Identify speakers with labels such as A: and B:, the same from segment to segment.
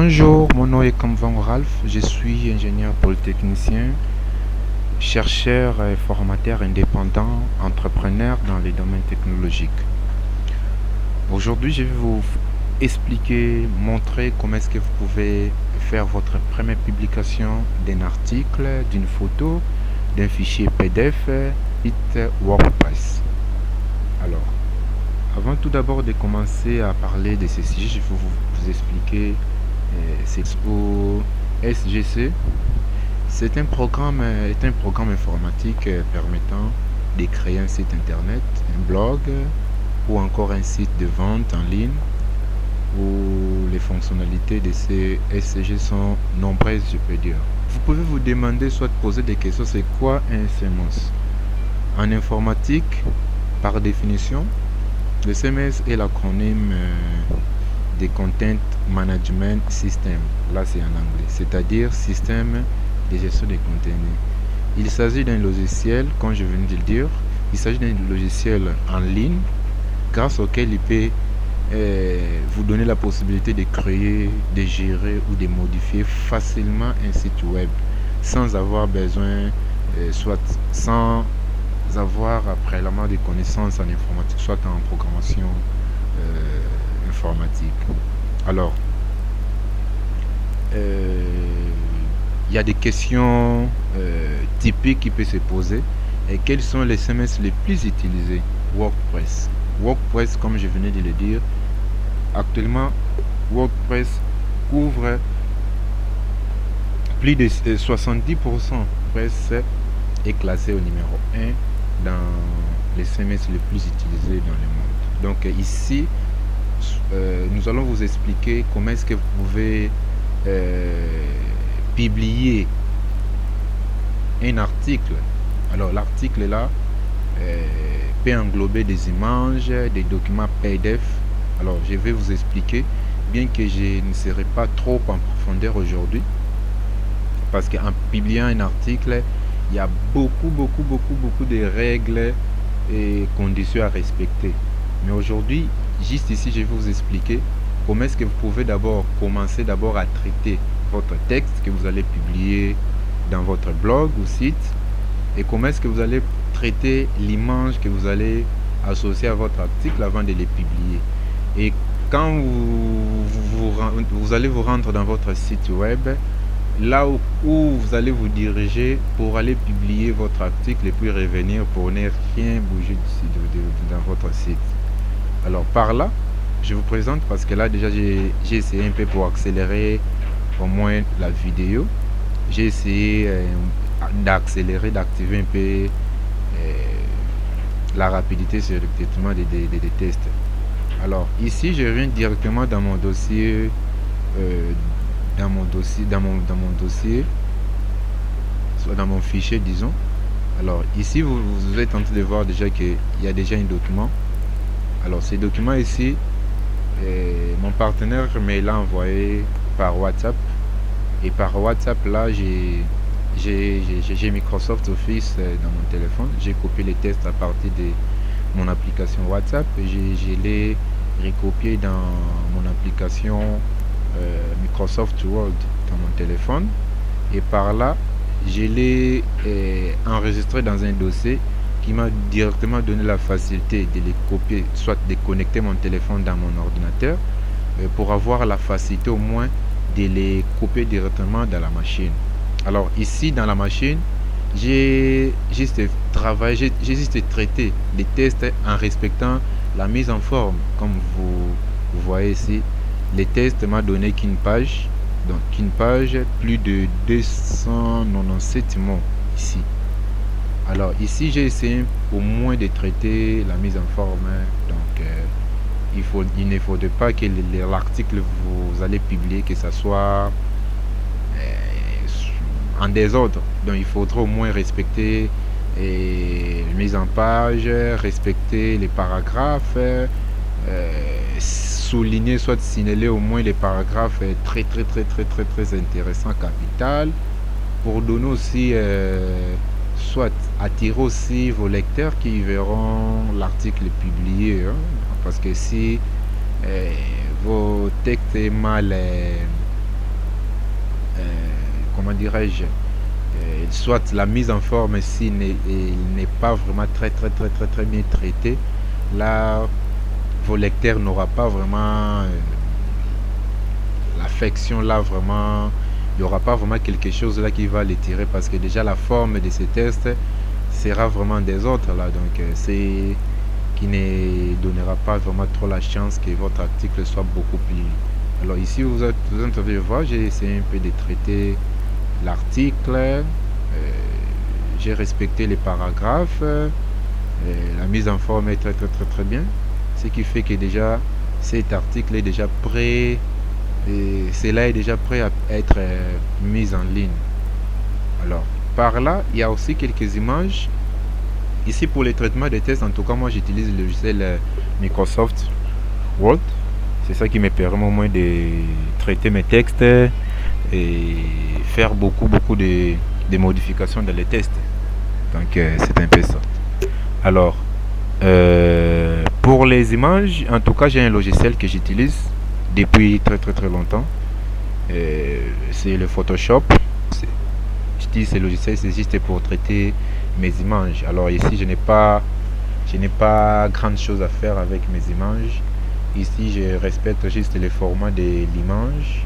A: Bonjour, mon nom est Kamvan Ralph, je suis ingénieur polytechnicien, chercheur et formateur indépendant, entrepreneur dans les domaines technologiques. Aujourd'hui, je vais vous expliquer, montrer comment est-ce que vous pouvez faire votre première publication d'un article, d'une photo, d'un fichier PDF, site WordPress. Alors, avant tout d'abord de commencer à parler de ces sujets, je vais vous expliquer c'est au SGC. C'est un programme informatique permettant de créer un site internet, un blog ou encore un site de vente en ligne où les fonctionnalités de ces SCG sont nombreuses, je peux dire. Vous pouvez vous demander, soit poser des questions, c'est quoi un CMS? En informatique, par définition, le CMS est l'acronyme des Content Management System. Là, c'est en anglais, c'est-à-dire système de gestion des contenus. Il s'agit d'un logiciel, comme je viens de le dire, il s'agit d'un logiciel en ligne grâce auquel il peut vous donner la possibilité de créer, de gérer ou de modifier facilement un site web sans avoir besoin, soit sans avoir préalablement des connaissances en informatique, soit en programmation informatique. Alors, il y a des questions typiques qui peuvent se poser. Et quels sont les CMS les plus utilisés? WordPress. WordPress, comme je venais de le dire, actuellement, WordPress couvre plus de 70%. WordPress est classé au numéro 1 dans les CMS les plus utilisés dans le monde. Donc ici, nous allons vous expliquer comment est-ce que vous pouvez publier un article. Alors l'article là peut englober des images, des documents PDF. Alors je vais vous expliquer, bien que je ne serai pas trop en profondeur aujourd'hui, parce qu'en publiant un article, il y a beaucoup de règles et conditions à respecter. Mais aujourd'hui, juste ici, je vais vous expliquer comment est-ce que vous pouvez commencer à traiter votre texte que vous allez publier dans votre blog ou site, et comment est-ce que vous allez traiter l'image que vous allez associer à votre article avant de les publier. Et quand vous allez vous rendre dans votre site web, là où vous allez vous diriger pour aller publier votre article et puis revenir pour ne rien bouger dans votre site. Alors par là, je vous présente, parce que là déjà j'ai essayé un peu pour accélérer au moins la vidéo. J'ai essayé d'accélérer, d'activer un peu la rapidité sur le traitement des tests. Alors ici je viens directement dans mon dossier, dans mon dossier, soit dans mon fichier, disons. Alors ici vous êtes en train de voir déjà qu'il y a déjà un document. Alors ces documents ici, mon partenaire me l'a envoyé par WhatsApp, et par WhatsApp là j'ai Microsoft Office dans mon téléphone. J'ai copié les tests à partir de mon application WhatsApp et je l'ai recopié dans mon application Microsoft Word dans mon téléphone, et par là je l'ai enregistré dans un dossier qui m'a directement donné la facilité de les copier, soit de connecter mon téléphone dans mon ordinateur pour avoir la facilité au moins de les copier directement dans la machine. Alors ici dans la machine, j'ai juste travaillé, j'ai juste traité les tests en respectant la mise en forme. Comme vous voyez ici, les tests m'a donné qu'une page, donc une page, plus de 297 mots ici. Alors ici j'ai essayé au moins de traiter la mise en forme. Donc il ne faudrait pas que l'article vous allez publier, que ça soit en désordre. Donc il faudra au moins respecter mise en page, respecter les paragraphes, souligner, soit signaler au moins les paragraphes très intéressants, capital, pour donner aussi soit attirer aussi vos lecteurs qui verront l'article publié, parce que si vos textes est mal comment dirais-je, soit la mise en forme s'il n'est pas vraiment très bien traité, là vos lecteurs n'aura pas vraiment l'affection, là vraiment il n'y aura pas vraiment quelque chose là qui va les tirer, parce que déjà la forme de ces tests sera vraiment des autres là, donc c'est qui ne donnera pas vraiment trop la chance que votre article soit beaucoup plus. Alors ici vous allez voir, j'ai essayé un peu de traiter l'article, j'ai respecté les paragraphes, la mise en forme est très bien, ce qui fait que déjà cet article est déjà prêt, et cela est déjà prêt à être mis en ligne. Alors par là il y a aussi quelques images ici pour les traitements des tests. En tout cas moi j'utilise le logiciel Microsoft Word, c'est ça qui me permet au moins de traiter mes textes et faire beaucoup de modifications dans les tests. Donc c'est un peu ça. Alors pour les images, en tout cas j'ai un logiciel que j'utilise depuis très longtemps, c'est le Photoshop. J'utilise ce logiciel, c'est juste pour traiter mes images. Alors ici je n'ai pas grande chose à faire avec mes images. Ici je respecte juste les formats de l'image,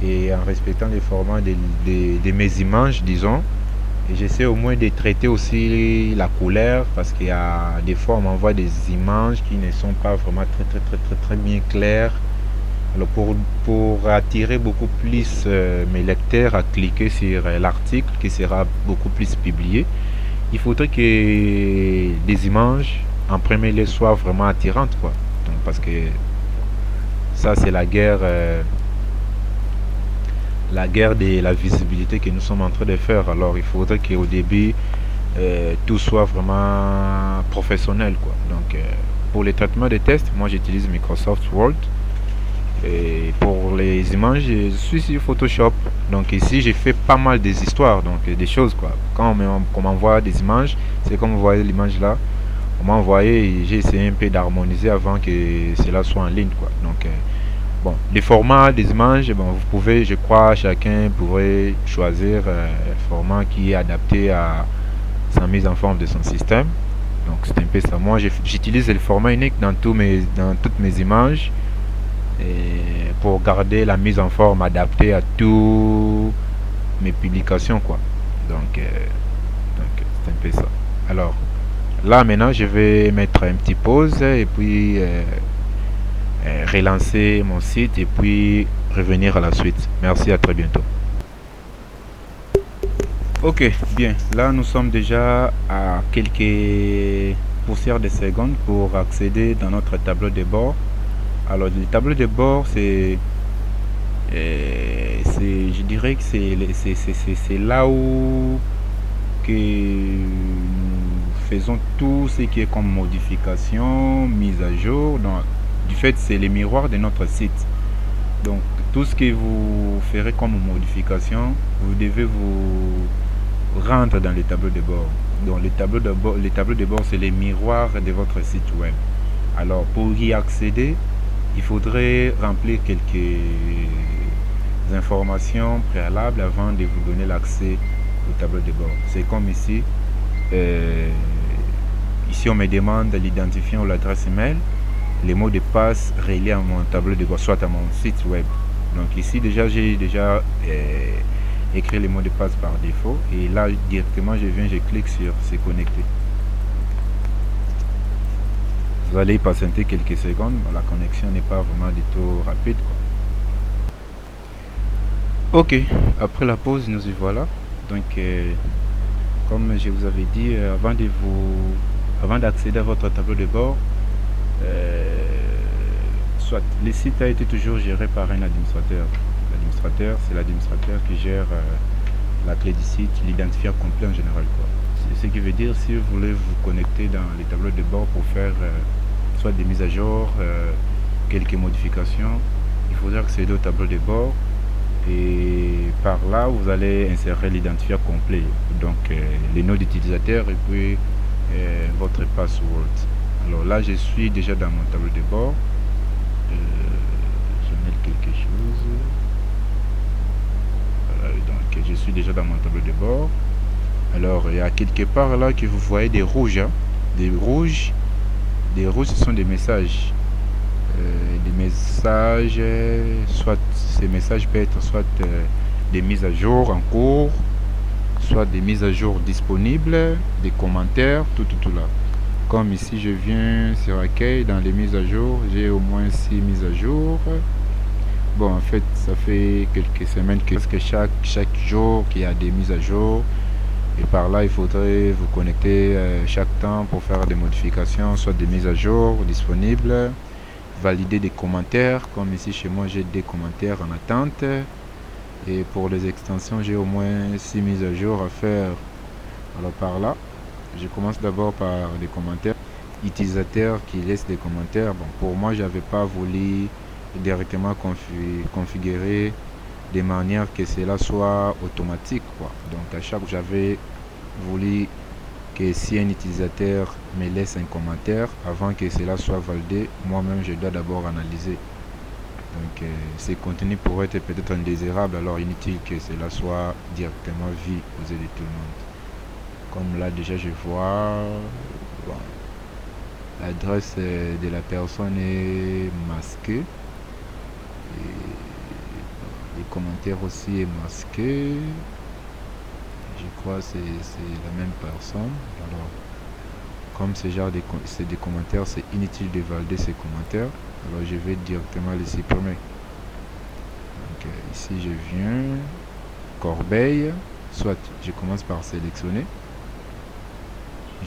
A: et en respectant les formats de mes images, disons, et j'essaie au moins de traiter aussi la couleur, parce qu'il y a des fois on m'envoie des images qui ne sont pas vraiment très bien claires. Alors pour attirer beaucoup plus mes lecteurs à cliquer sur l'article qui sera beaucoup plus publié, il faudrait que les images en premier lieu soient vraiment attirantes, quoi. Donc, parce que ça c'est la guerre de la visibilité que nous sommes en train de faire. Alors il faudrait qu'au début tout soit vraiment professionnel, quoi. Donc pour les traitements de tests, moi j'utilise Microsoft Word, et pour les images je suis sur Photoshop. Donc ici j'ai fait pas mal des histoires, donc des choses, quoi. Quand on m'envoie des images, c'est comme vous voyez l'image là, on m'a envoyé et j'ai essayé un peu d'harmoniser avant que cela soit en ligne, quoi. Donc bon, les formats des images, bon, vous pouvez, je crois, chacun pourrait choisir le format qui est adapté à sa mise en forme de son système. Donc c'est un peu ça. Moi j'utilise le format unique dans toutes mes images, et pour garder la mise en forme adaptée à toutes mes publications, quoi. Donc c'est un peu ça. Alors là maintenant je vais mettre un petit pause et puis relancer mon site et puis revenir à la suite. Merci, à très bientôt. Ok, bien, là nous sommes déjà à quelques poussières de secondes pour accéder dans notre tableau de bord. Alors le tableau de bord je dirais que c'est là où que nous faisons tout ce qui est comme modification, mise à jour. Donc, du fait, c'est les miroirs de notre site. Donc tout ce que vous ferez comme modification, vous devez vous rendre dans les tableaux de bord. Donc les tableaux de bord, c'est les miroirs de votre site web. Alors pour y accéder, il faudrait remplir quelques informations préalables avant de vous donner l'accès au tableau de bord. C'est comme ici. Ici on me demande l'identifiant ou l'adresse email, les mots de passe reliés à mon tableau de bord, soit à mon site web. Donc ici j'ai déjà écrit les mots de passe par défaut, et là directement je clique sur se connecter. Vous allez y patienter quelques secondes, la connexion n'est pas vraiment du tout rapide, quoi. Ok, après la pause nous y voilà. Donc comme je vous avais dit, avant d'accéder à votre tableau de bord, soit le site a été toujours géré par un administrateur. L'administrateur, c'est l'administrateur qui gère la clé du site, l'identifiant complet en général, quoi. C'est ce qui veut dire, si vous voulez vous connecter dans les tableaux de bord pour faire soit des mises à jour, quelques modifications, il faudra accéder au tableau de bord, et par là vous allez insérer l'identifiant complet, donc les noms d'utilisateur et puis votre password. Alors là je suis déjà dans mon tableau de bord. Je vais mettre quelque chose. Ok, je suis déjà dans mon tableau de bord. Alors, il y a quelque part là que vous voyez des rouges. Hein. Des rouges, ce sont des messages. Soit ces messages peuvent être soit des mises à jour en cours, soit des mises à jour disponibles, des commentaires, tout là. Comme ici, je viens sur Accueil, dans les mises à jour, j'ai au moins 6 mises à jour. Bon, en fait, ça fait quelques semaines que chaque jour qu'il y a des mises à jour. Et par là, il faudrait vous connecter chaque temps pour faire des modifications, soit des mises à jour disponibles, valider des commentaires. Comme ici, chez moi, j'ai des commentaires en attente. Et pour les extensions, j'ai au moins 6 mises à jour à faire. Alors par là, je commence d'abord par les commentaires. Utilisateurs qui laissent des commentaires. Bon, pour moi, j'avais pas voulu directement configurer de manière que cela soit automatique, quoi. Donc à chaque fois, j'avais voulu que si un utilisateur me laisse un commentaire, avant que cela soit validé, moi-même je dois d'abord analyser. Donc ces contenus pourraient être peut-être indésirables, alors inutile que cela soit directement vu aux yeux de tout le monde. Comme là déjà je vois, bon, l'adresse de la personne est masquée. Et les commentaires aussi est masqué. Je crois que c'est la même personne. Alors, comme c'est des commentaires, c'est inutile de valider ces commentaires. Alors, je vais directement les supprimer. Donc, ici, je viens, corbeille, soit je commence par sélectionner.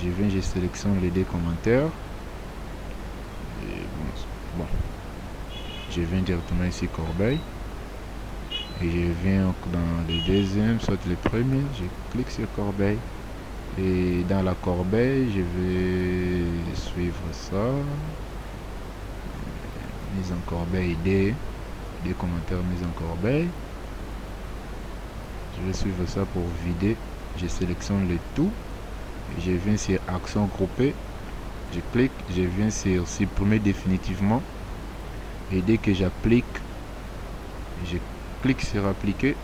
A: Je viens, je sélectionne les deux commentaires. Et bon, je viens directement ici, corbeille. Et je viens dans le deuxième, soit le premier, je clique sur corbeille. Et dans la corbeille, je vais suivre ça. Mise en corbeille des commentaires mis en corbeille. Je vais suivre ça pour vider. Je sélectionne le tout. Je viens sur action groupée. Je clique, je viens sur supprimer définitivement. Et dès que j'applique, je clique sur appliquer.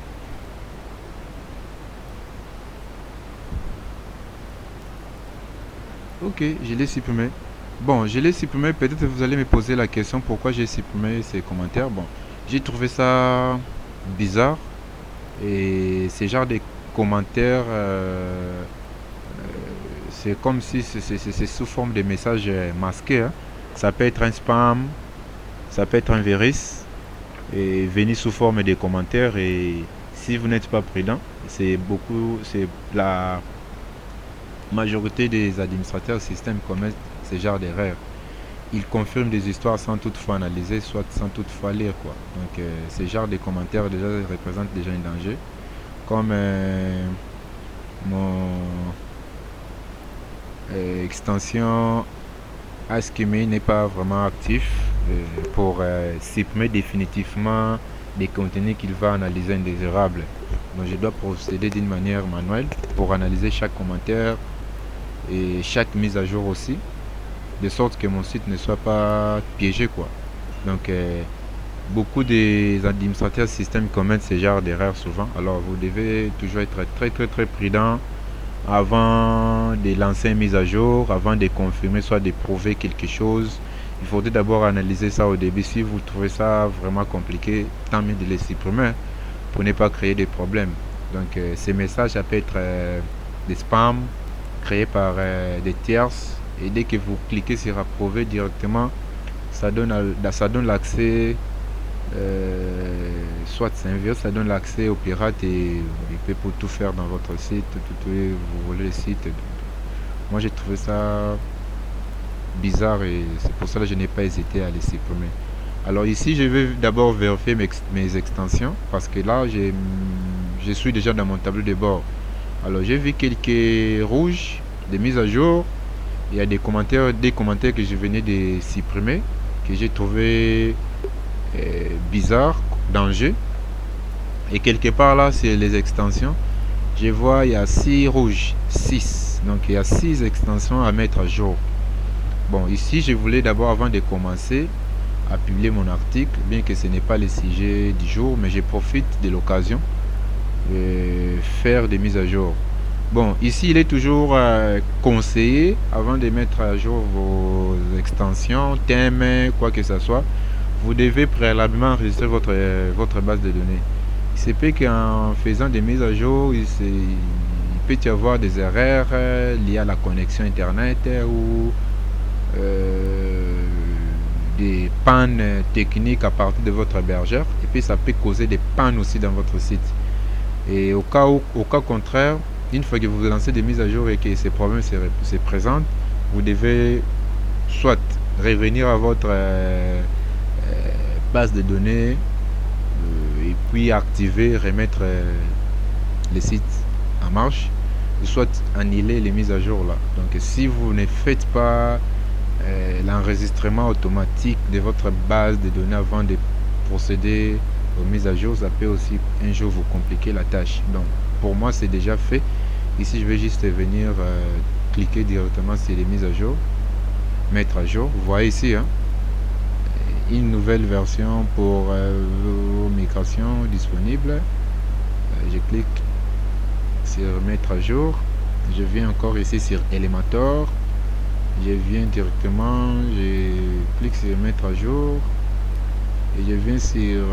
A: Ok, je l'ai supprimé. Bon, je l'ai supprimé. Peut-être vous allez me poser la question pourquoi j'ai supprimé ces commentaires. Bon, j'ai trouvé ça bizarre. Et ces genres de commentaires, c'est comme si c'est sous forme de messages masqués. Hein. Ça peut être un spam, ça peut être un virus. Et venir sous forme de commentaires. Et si vous n'êtes pas prudent, c'est la majorité des administrateurs système commettent ce genre d'erreurs. Ils confirment des histoires sans toutefois analyser, soit sans toutefois lire, quoi. Donc ce genre de commentaires déjà représentent déjà un danger. Comme mon extension AskMe n'est pas vraiment actif pour supprimer définitivement des contenus qu'il va analyser indésirables. Donc je dois procéder d'une manière manuelle pour analyser chaque commentaire et chaque mise à jour aussi, de sorte que mon site ne soit pas piégé, quoi. Donc beaucoup des administrateurs système commettent ce genre d'erreurs souvent. Alors vous devez toujours être très prudent avant de lancer une mise à jour, avant de confirmer, soit de prouver quelque chose. Il faudrait d'abord analyser ça au début. Si vous trouvez ça vraiment compliqué, tant mieux de les supprimer pour ne pas créer des problèmes. Donc ces messages, ça peut être des spams créés par des tierces. Et dès que vous cliquez sur approuver directement, ça donne l'accès, soit c'est un virus, ça donne l'accès aux pirates et il peut pour tout faire dans votre site, vous voulez le site. Moi j'ai trouvé ça bizarre et c'est pour ça que je n'ai pas hésité à les supprimer. Alors ici je vais d'abord vérifier mes extensions parce que là je suis déjà dans mon tableau de bord. Alors j'ai vu quelques rouges, des mises à jour. Il y a des commentaires que je venais de supprimer, que j'ai trouvé bizarre, danger. Et quelque part là, c'est les extensions. Je vois il y a 6 rouges, 6. Donc il y a 6 extensions à mettre à jour. Bon, ici je voulais d'abord, avant de commencer à publier mon article, bien que ce n'est pas le sujet du jour, mais je profite de l'occasion faire des mises à jour. Bon, ici il est toujours conseillé, avant de mettre à jour vos extensions, thèmes, quoi que ce soit, vous devez préalablement enregistrer votre base de données. Il se peut qu'en faisant des mises à jour, il peut y avoir des erreurs liées à la connexion internet ou des pannes techniques à partir de votre hébergeur, et puis ça peut causer des pannes aussi dans votre site. Et au cas contraire, une fois que vous lancez des mises à jour et que ces problèmes se présentent, vous devez soit revenir à votre base de données et puis activer, remettre les sites en marche, soit annuler les mises à jour là. Donc si vous ne faites pas l'enregistrement automatique de votre base de données avant de procéder aux mises à jour, ça peut aussi un jour vous compliquer la tâche. Donc pour moi c'est déjà fait. Ici je vais juste venir cliquer directement sur les mises à jour, mettre à jour. Vous voyez ici une nouvelle version pour vos migrations disponible. Je clique sur mettre à jour. Je viens encore ici sur Elementor. Je viens directement, je clique sur mettre à jour et je viens sur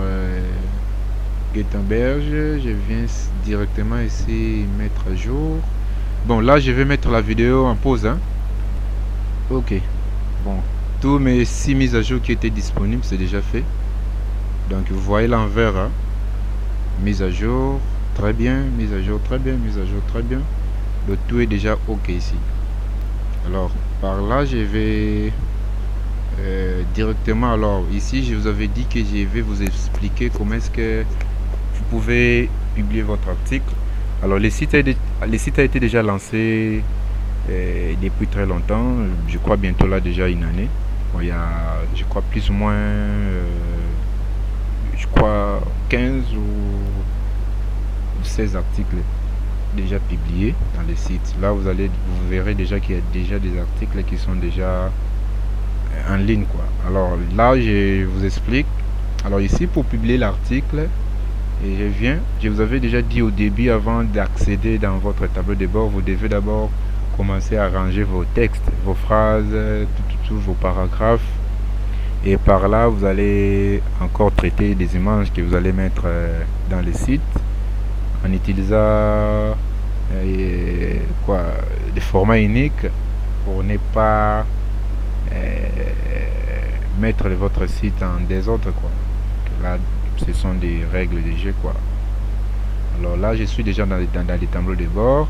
A: Gutenberg. Je viens directement ici mettre à jour. Bon, là je vais mettre la vidéo en pause. Ok. Bon, tous mes 6 mises à jour qui étaient disponibles, c'est déjà fait. Donc vous voyez l'envers. Mise à jour, très bien. Mise à jour, très bien. Mise à jour, très bien. Le tout est déjà ok ici. Alors par là je vais directement, alors ici je vous avais dit que je vais vous expliquer comment est-ce que vous pouvez publier votre article. Alors le site a été déjà lancé depuis très longtemps, je crois bientôt là déjà une année. Bon, il y a je crois plus ou moins je crois 15 ou 16 articles déjà publiés dans le site. Là vous verrez déjà qu'il y a déjà des articles qui sont déjà en ligne quoi. Alors là je vous explique. Alors ici pour publier l'article, et je vous avais déjà dit au début, avant d'accéder dans votre tableau de bord, vous devez d'abord commencer à ranger vos textes, vos phrases, tout vos paragraphes, et par là vous allez encore traiter des images que vous allez mettre dans le site en utilisant des formats uniques pour ne pas mettre votre site en désordre quoi. Là ce sont des règles de jeu quoi. Alors là je suis déjà dans les tableaux de bord.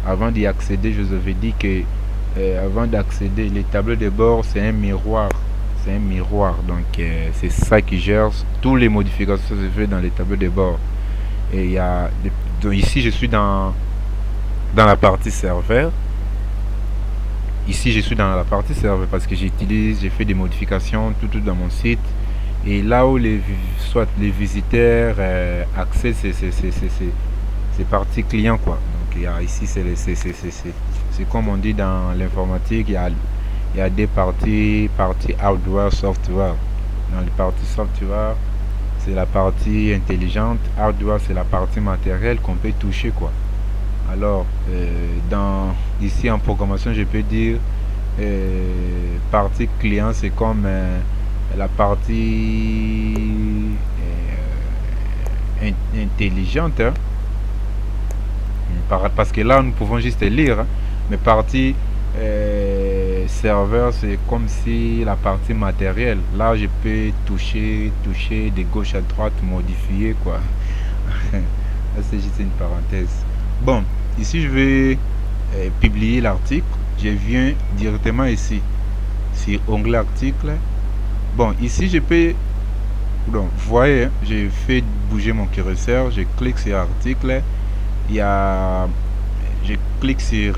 A: Avant d'y accéder, je vous avais dit que avant d'accéder, les tableaux de bord c'est un miroir. C'est un miroir, donc c'est ça qui gère toutes les modifications que je fais dans les tableaux de bord. Et il y a donc ici je suis dans la partie serveur. Ici je suis dans la partie serveur parce que j'ai fait des modifications tout dans mon site. Et là où soit les visiteurs accèdent, c'est partie client quoi. Donc il y a ici c'est comme on dit dans l'informatique, il y a des parties hardware, software. Dans les parties software, c'est la partie intelligente, hardware c'est la partie matérielle qu'on peut toucher quoi. Alors ici en programmation je peux dire partie client c'est comme la partie intelligente parce que là nous pouvons juste lire mais partie serveur c'est comme si la partie matérielle, là je peux toucher de gauche à droite, modifier quoi. C'est juste une parenthèse. Bon, ici je vais publier l'article. Je viens directement ici sur onglet article. Bon, ici je peux, donc vous voyez j'ai fait bouger mon curseur, je clique sur article, je clique sur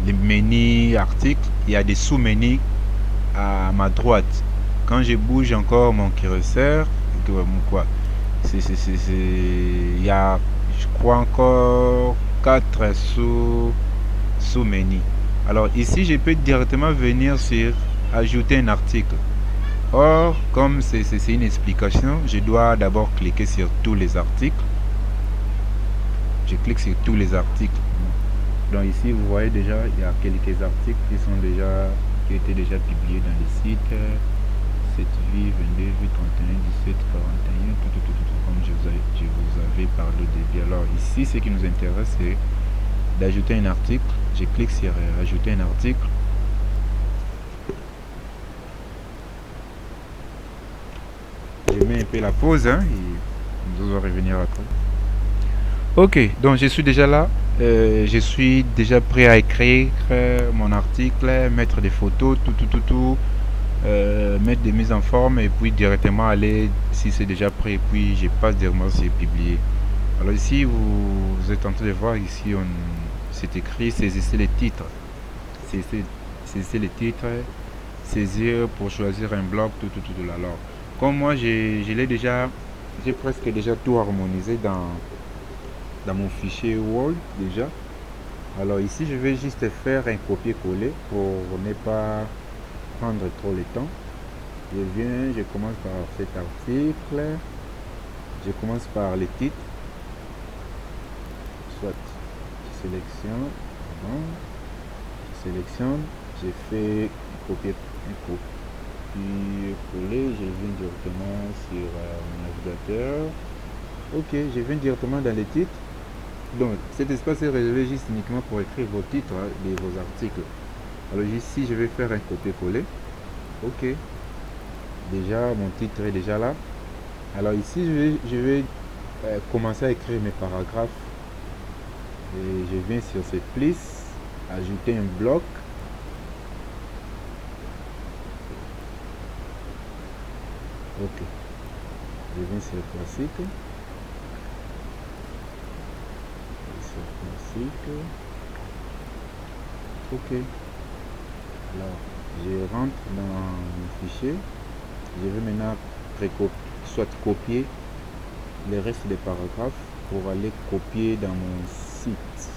A: les menus article, il y a des sous-menus à ma droite. Quand je bouge encore mon curseur, quoi, il y a je crois encore 4 sous-menus. Alors ici je peux directement venir sur ajouter un article. Or, comme c'est une explication, je dois d'abord cliquer sur tous les articles. Je clique sur tous les articles. Donc ici, vous voyez déjà, il y a quelques articles qui étaient déjà publiés dans les sites 7V, 22, 31, 17, 41, comme je vous avais parlé au début. Alors ici, ce qui nous intéresse, c'est d'ajouter un article. Je clique sur ajouter un article. Je mets un peu la pause, hein, et nous allons revenir après. Ok, donc je suis déjà là. Je suis déjà prêt à écrire mon article, mettre des photos, tout, mettre des mises en forme et puis directement aller, si c'est déjà prêt, et puis je passe directement sur publier. Alors ici, vous êtes en train de voir, ici, c'est écrit saisissez les titres. Saisissez les titres, saisir pour choisir un bloc, tout. Alors, comme moi, j'ai presque déjà tout harmonisé dans mon fichier Word déjà. Alors ici, je vais juste faire un copier-coller pour ne pas prendre trop le temps. Je commence par cet article. Je commence par les titres. Soit je sélectionne, j'ai fait un copier-coller, je viens directement sur mon navigateur. Ok, je viens directement dans les titres. Donc cet espace est réservé juste uniquement pour écrire vos titres de vos articles. Alors ici, je vais faire un copier-coller. Ok, déjà mon titre est déjà là. Alors ici, je vais commencer à écrire mes paragraphes. Et je viens sur cette liste, ajouter un bloc. Ok, je viens sur classique. Ok, alors je rentre dans mon fichier. Je vais maintenant soit copier le reste des paragraphes pour aller copier dans mon site.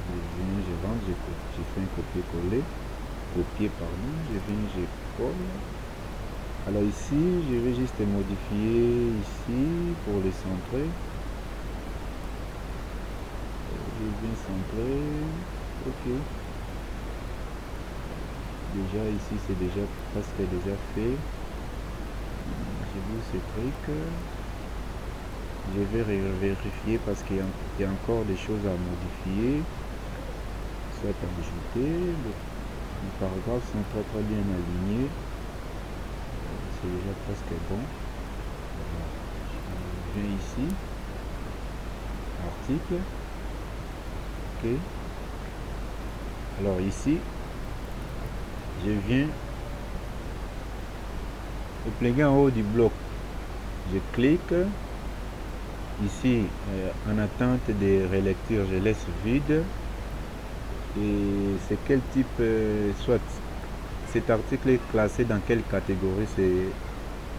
A: Je rentre, je fais un copier-coller. Je colle. Alors ici, je vais juste modifier ici pour les centrer. Je viens centrer. Ok. Déjà ici, c'est déjà presque déjà fait. J'ai vu ce truc. Je vais vérifier parce qu'il y a encore des choses à modifier. Soit à ajouter. Les paragraphes sont très bien alignés. C'est déjà presque bon. Je viens ici. Article. Ok. Alors ici, je viens au plugin en haut du bloc. Je clique. Ici, en attente de relecture, je laisse vide. Et c'est quel type, soit cet article est classé dans quelle catégorie? C'est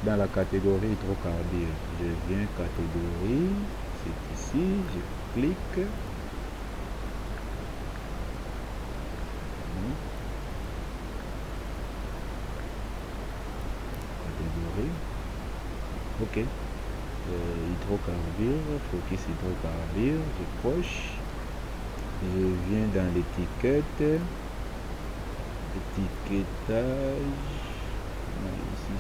A: dans la catégorie hydrocarbures. Je viens catégorie, c'est ici, je clique. Catégorie. Ok. Hydrocarbures, focus hydrocarbures, je coche. Je viens dans l'étiquette. Étiquetage. Ici,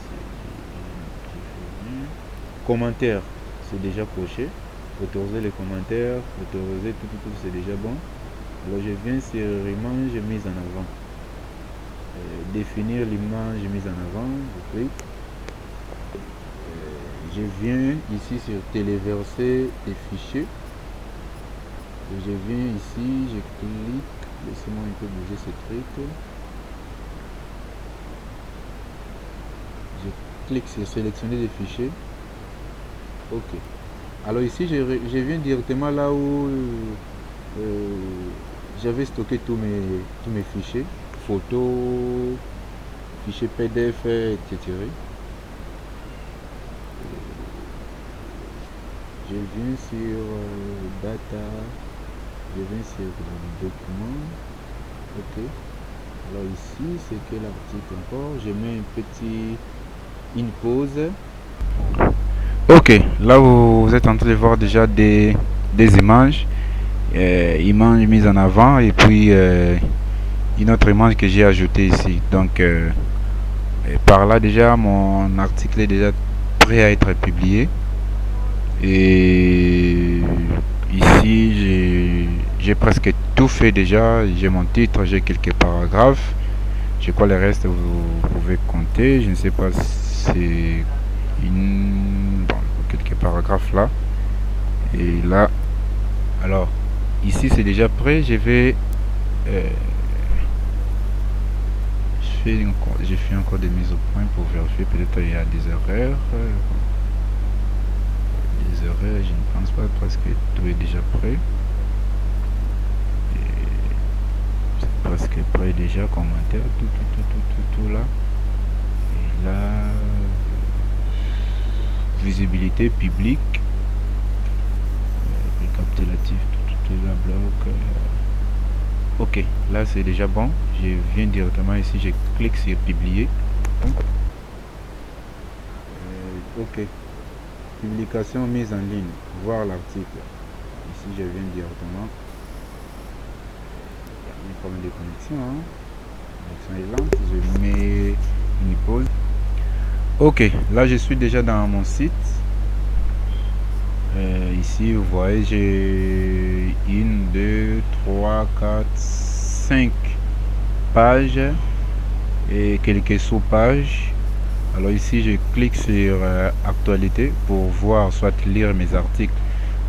A: commentaires, c'est déjà coché. Autoriser les commentaires, autoriser tout, c'est déjà bon. Alors je viens sur image mise en avant. Définir l'image mise en avant, je clique. Je viens ici sur téléverser des fichiers. Et je viens ici, je clique. Laissez-moi un peu bouger ce truc. Je clique sur sélectionner des fichiers. Ok. Alors ici, je viens directement là où j'avais stocké tous mes fichiers. Photos, fichiers PDF, etc. Je viens sur data. Je viens sur document. Ok. Alors ici, c'est quel article encore? Je mets une pause. Ok, là vous êtes en train de voir déjà des images, images mises en avant et puis une autre image que j'ai ajoutée ici. Donc par là déjà mon article est déjà prêt à être publié. Et ici j'ai presque tout fait déjà. J'ai mon titre, j'ai quelques paragraphes. Je crois le reste vous pouvez compter. Je ne sais pas si c'est bon, quelques paragraphes là. Et là, alors ici c'est déjà prêt. Je vais j'ai fait encore des mises au point pour vérifier. Peut-être il y a des erreurs. Je ne pense pas parce que tout est déjà prêt. C'est presque prêt déjà, commentaire, tout là. Et là, visibilité publique, récapitulatif, tout là, bloc. Ok, là c'est déjà bon. Je viens directement ici, je clique sur publier. Ok. Publication mise en ligne, voir l'article. Ici je viens directement. Il y a un problème de connexion. La connexion est lente. Je mets une pause. Ok, là je suis déjà dans mon site. Ici vous voyez j'ai 1, 2, 3, 4, 5 pages et quelques sous-pages. Alors ici je clique sur actualité pour voir, soit lire mes articles.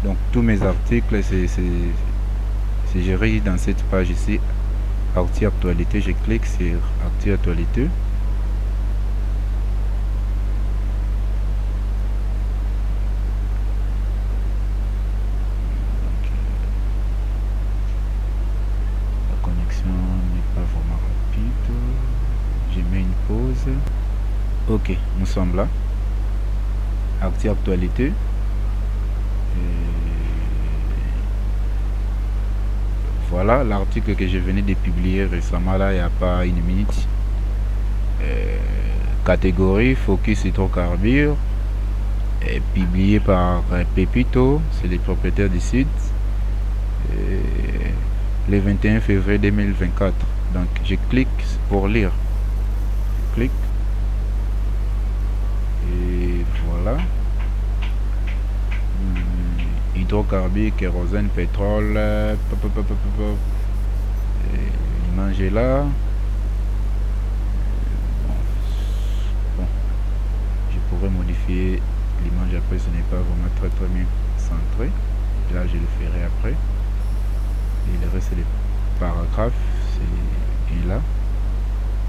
A: Donc tous mes articles c'est géré dans cette page ici, partie actualité. Je clique sur partie actualité. La connexion n'est pas vraiment rapide. Je mets une pause. Ok, nous sommes là. Partie actualité. Voilà l'article que je venais de publier récemment là, il n'y a pas une minute. Catégorie focus hydrocarbures, publié par Pepito, c'est les propriétaires du site, le 21 février 2024. Donc je clique pour lire. Je clique et voilà. Hydrocarbures, kérosène, pétrole, l'image est là. Bon, je pourrais modifier l'image après, ce n'est pas vraiment très bien centré. Là je le ferai après. Et le reste des paragraphes c'est bien là.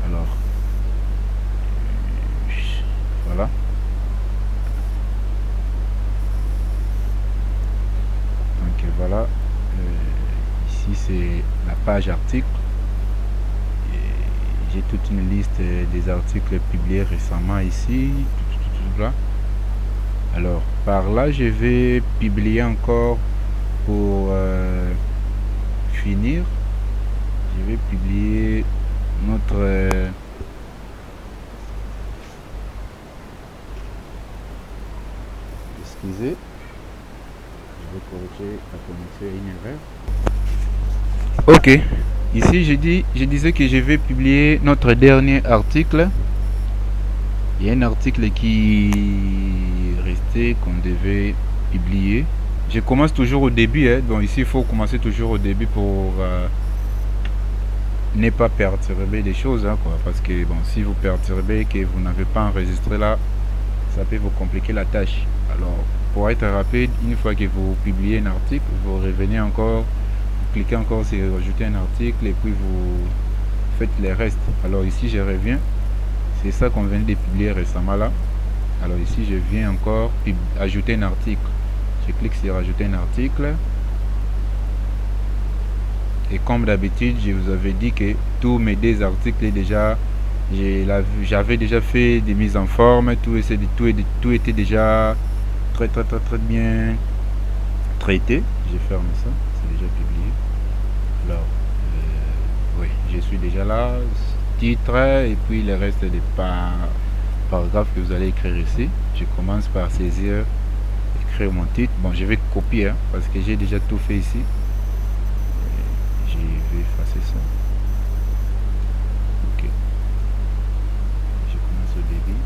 A: Alors voilà. Donc voilà, ici c'est la page article. J'ai toute une liste des articles publiés récemment ici, tout là. Alors par là je vais publier encore pour finir. Je vais publier notre excusez, je vais corriger la connexion, une erreur. Ok, ici je disais que je vais publier notre dernier article. Il y a un article qui restait qu'on devait publier. Je commence toujours au début, donc ici il faut commencer toujours au début pour ne pas perturber les choses, quoi, parce que bon, si vous perturbez et que vous n'avez pas enregistré là, ça peut vous compliquer la tâche. Alors pour être rapide, une fois que vous publiez un article, vous revenez encore, vous cliquez encore sur ajouter un article et puis vous faites les restes. Alors ici je reviens, c'est ça qu'on vient de publier récemment là. Alors ici je viens encore ajouter un article. Je clique sur ajouter un article. Et comme d'habitude, je vous avais dit que tous mes deux articles déjà, j'avais déjà fait des mises en forme, tout était déjà très bien traité. J'ai fermé ça, c'est déjà publié. Alors, oui, je suis déjà là, titre, et puis le reste des paragraphes que vous allez écrire ici. Je commence par saisir, écrire mon titre. Bon, je vais copier hein, parce que j'ai déjà tout fait ici. Je vais effacer ça. Ok. Je commence au début.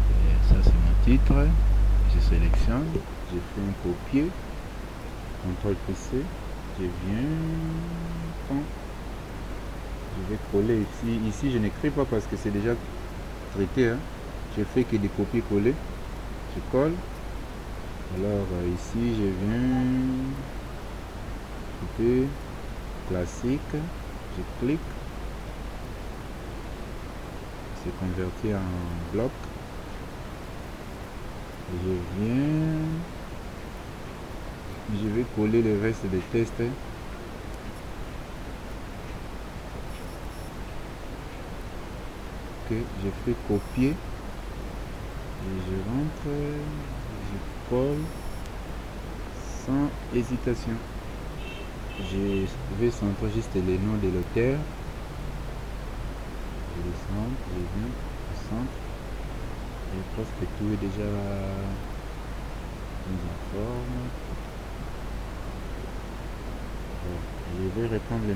A: Et ça c'est mon titre. Je sélectionne. Je fais un copier. CTRL PC. Je viens. Je vais coller ici. Ici je n'écris pas parce que c'est déjà traité. Hein. Je fais que des copier-coller. Je colle. Alors ici je viens couper classique. Je clique. C'est converti en bloc. Je viens. Je vais coller le reste des tests. Ok, je fais copier. Et je rentre. Je colle. Sans hésitation. Je vais centrer juste les noms de l'auteur. Je descends, je viens au centre. Et presque tout est déjà mis en forme. Je vais reprendre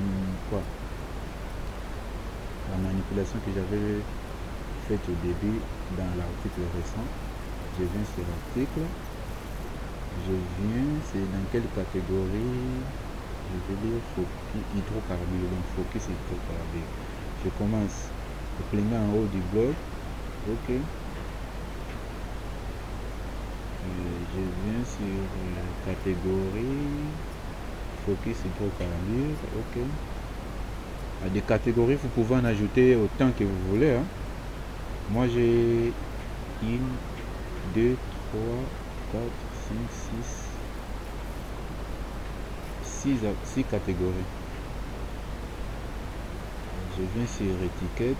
A: la manipulation que j'avais faite au début dans l'article récent. Je viens sur l'article. Je viens, c'est dans quelle catégorie? Je vais lire hydrocarbures, donc focus hydrocarbures. Je commence le plein en haut du bloc. Ok. Je viens sur la catégorie focus hydrocarbures. Ok. À des catégories, vous pouvez en ajouter autant que vous voulez. Hein. Moi j'ai 1, 2, 3, 4, 5, 6 catégories. Je viens sur étiquette,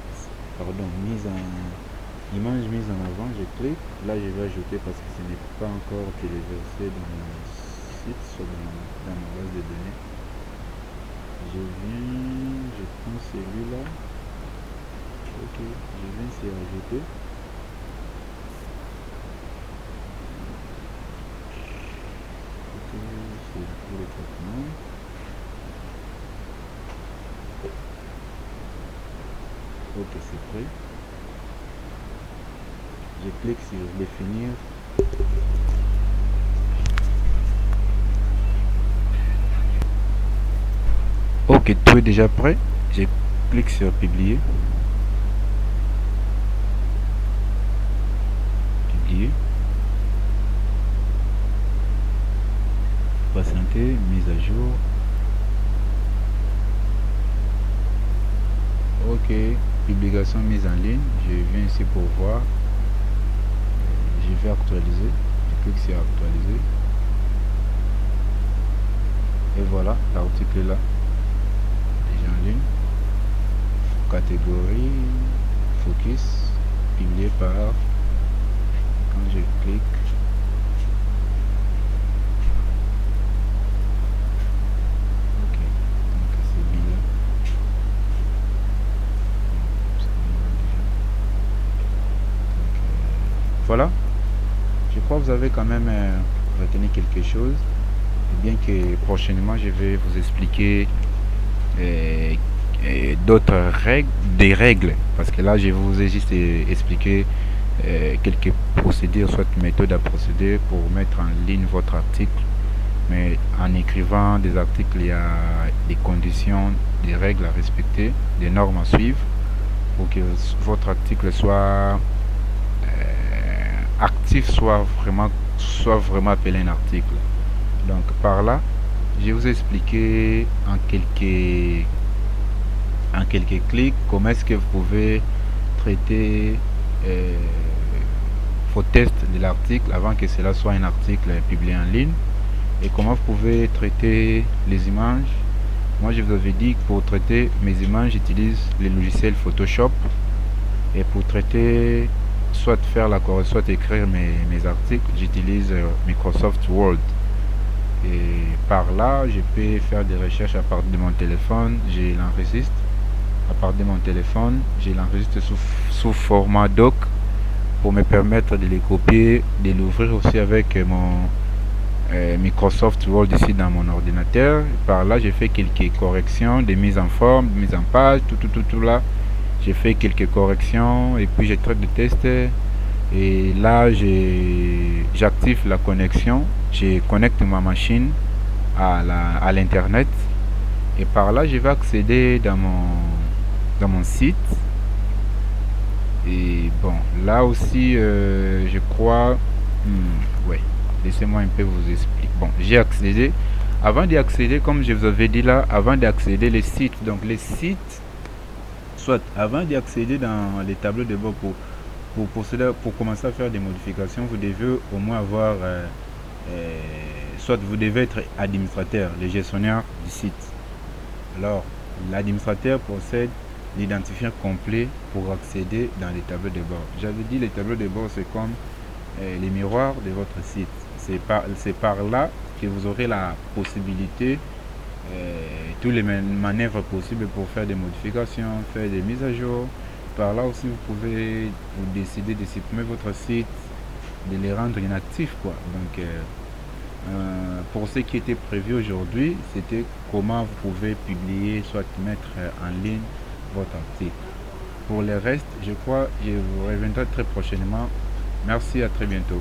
A: image mise en avant, je clique. Là je vais ajouter parce que ce n'est pas encore téléversé dans mon site, soit dans ma base de données. Je prends celui-là. Ok, je viens sur ajouter. Ok, c'est pour le traitement. Ok, c'est prêt. Je clique sur définir. Ok, tout est déjà prêt. Je clique sur publier. Publier. Patienter, mise à jour. Ok, publication mise en ligne. Je viens ici pour voir. Je vais actualiser. Je clique sur actualiser. Et voilà, l'article est là. Déjà en ligne. Catégorie, focus, publié par. Quand je clique. Ok, donc c'est bien. Voilà. Je crois que vous avez quand même retenu quelque chose. Bien que prochainement je vais vous expliquer d'autres règles, des règles, parce que là je vous ai juste expliqué quelques procédures, soit méthodes à procéder pour mettre en ligne votre article. Mais en écrivant des articles, il y a des conditions, des règles à respecter, des normes à suivre pour que votre article soit actif, soit vraiment appelé un article. Donc par là, je vais vous expliquer en quelques clics comment est-ce que vous pouvez traiter vos tests de l'article avant que cela soit un article publié en ligne, et comment vous pouvez traiter les images. Moi je vous avais dit que pour traiter mes images j'utilise le logiciel Photoshop, et pour traiter, soit faire la correction, soit écrire mes articles, j'utilise Microsoft Word. Et par là, je peux faire des recherches à partir de mon téléphone. Je l'enregistre à partir de mon téléphone. Je l'enregistre sous format doc pour me permettre de les copier, de l'ouvrir aussi avec mon Microsoft Word ici dans mon ordinateur. Par là, j'ai fait quelques corrections, des mises en forme, des mises en page, tout là. J'ai fait quelques corrections et puis je traite de test. Et là, j'active la connexion. Je connecte ma machine à l'internet. Et par là, je vais accéder dans mon site. Et bon, là aussi, je crois... ouais, laissez-moi un peu vous expliquer. Bon, j'ai accédé. Avant d'y accéder, comme je vous avais dit là, avant d'accéder les sites, donc les sites, soit avant d'y accéder dans les tableaux de bord pour commencer à faire des modifications, vous devez au moins avoir, soit vous devez être administrateur, le gestionnaire du site. Alors, l'administrateur possède l'identifiant complet pour accéder dans les tableaux de bord. J'avais dit les tableaux de bord, c'est comme les miroirs de votre site. C'est par là que vous aurez la possibilité, toutes les manœuvres possibles pour faire des modifications, faire des mises à jour. Par là aussi, vous pouvez vous décider de supprimer votre site, de les rendre inactifs, quoi. Donc, pour ce qui était prévu aujourd'hui, c'était comment vous pouvez publier, soit mettre en ligne votre article. Pour le reste, je crois que je vous reviendrai très prochainement. Merci, à très bientôt.